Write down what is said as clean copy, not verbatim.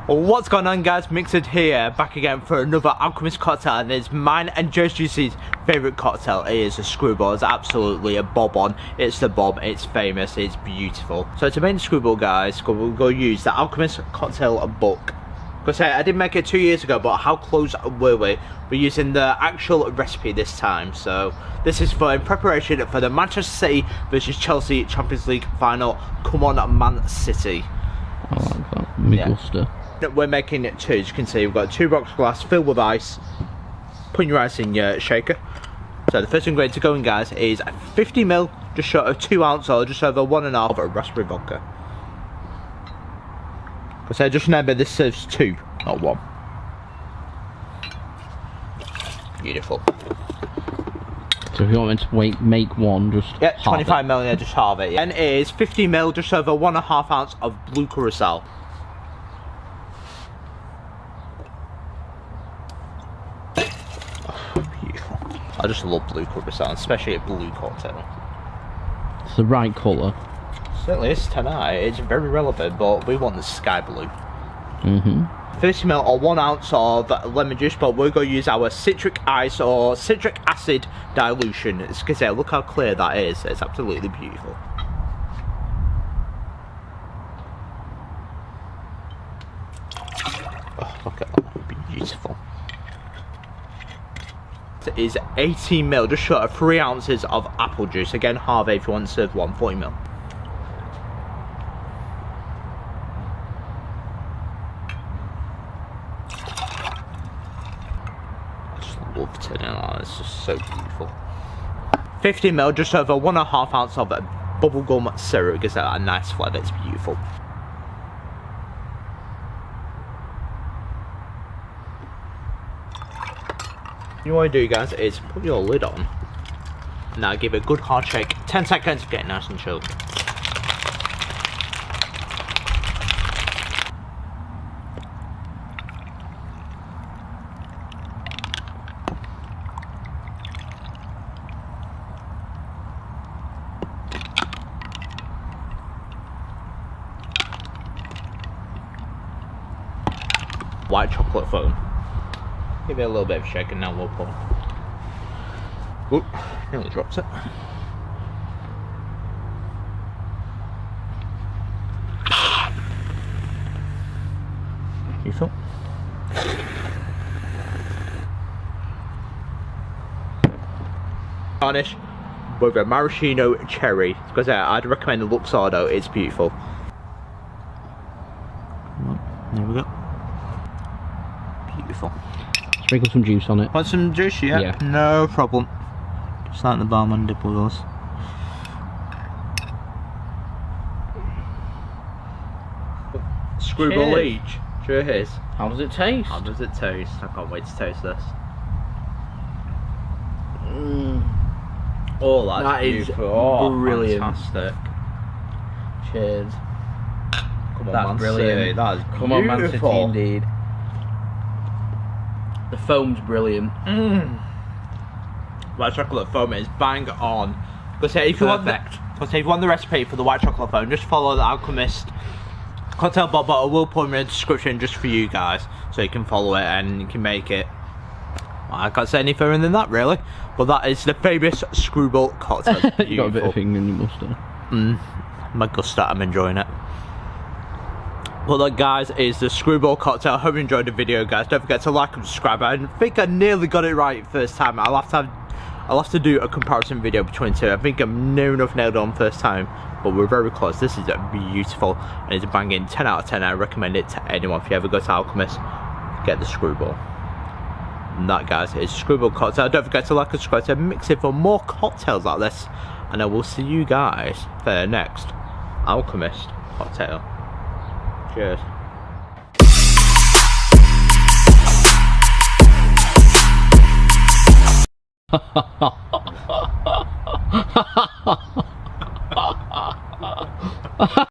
What's going on, guys? MixedSid here, back again for another Alchemist Cocktail, and it's mine and Jose's favourite cocktail. It is a Screwball. It's absolutely a bob on. It's the bob, it's famous, it's beautiful. So to make the Screwball, guys, we're going to use the Alchemist Cocktail book. Because I did make it 2 years ago, but how close were we? We're using the actual recipe this time. So this is in preparation for the Manchester City versus Chelsea Champions League final. Come on, Man City. I like that. Me gusta. We're making it two. As you can see, we've got 2 rocks glass filled with ice. Putting your ice in your shaker. So the first ingredient to go in, guys, is 50ml, just short of 2 ounce, or just over 1.5 of raspberry vodka. Because I just remember this serves 2, not 1. Beautiful. So if you want me to make one, just yeah, 25ml, yeah, just halve it. And it is 50ml, just over 1.5 ounce of blue Curacao. Beautiful. I just love blue Curacao, especially a blue cocktail. It's the right colour. Certainly is tonight. It's very relevant, but we want the sky blue. 30ml or 1 ounce of lemon juice, but we're going to use our citric ice or citric acid dilution. It's because look how clear that is. It's absolutely beautiful. Oh, look at that. Beautiful. It is 18ml, just short of 3 ounces of apple juice. Again, halve if you want to serve 140ml. Love turning on, it's just so beautiful. 50ml, just over 1.5 ounce of bubblegum syrup, gives that a nice flavour. It's beautiful. You know what I do, guys, is put your lid on. Now give it a good hard shake. 10 seconds to get nice and chilled. White chocolate foam. Give it a little bit of a shake and now we'll pour. Oop, nearly dropped it. You feel? Garnish with a maraschino cherry, because I'd recommend the Luxardo. It's beautiful. There we go. Beautiful. Sprinkle some juice on it. Want some juice? Yeah. No problem. Just like the barman did with us. Screwball each. Cheers. How does it taste? How does it taste? I can't wait to taste this. Oh, that's beautiful. Oh, brilliant. Fantastic. Cheers. Come on, that's Man brilliant. City. That is Come on, Man City, indeed. The foam's brilliant. White chocolate foam is bang on. Because if you want the recipe for the white chocolate foam, just follow the Alchemist Cocktail bottle. I will put in the description just for you guys, so you can follow it and you can make it. Well, I can't say any further than that, really. But that is the famous Screwball Cocktail. You got a bit of finger in your mustard. My gusta, I'm enjoying it. Well, that, guys, is the Screwball Cocktail. I hope you enjoyed the video, guys. Don't forget to like and subscribe. I think I nearly got it right first time. I'll have to do a comparison video between two. I think I'm near enough nailed on first time, but we're very close. This is beautiful and it's a banging 10 out of 10. I recommend it to anyone. If you ever go to Alchemist, get the Screwball. And that, guys, is Screwball Cocktail. Don't forget to like and subscribe to MixedSid for more cocktails like this, and I will see you guys for the next Alchemist Cocktail. Cheers.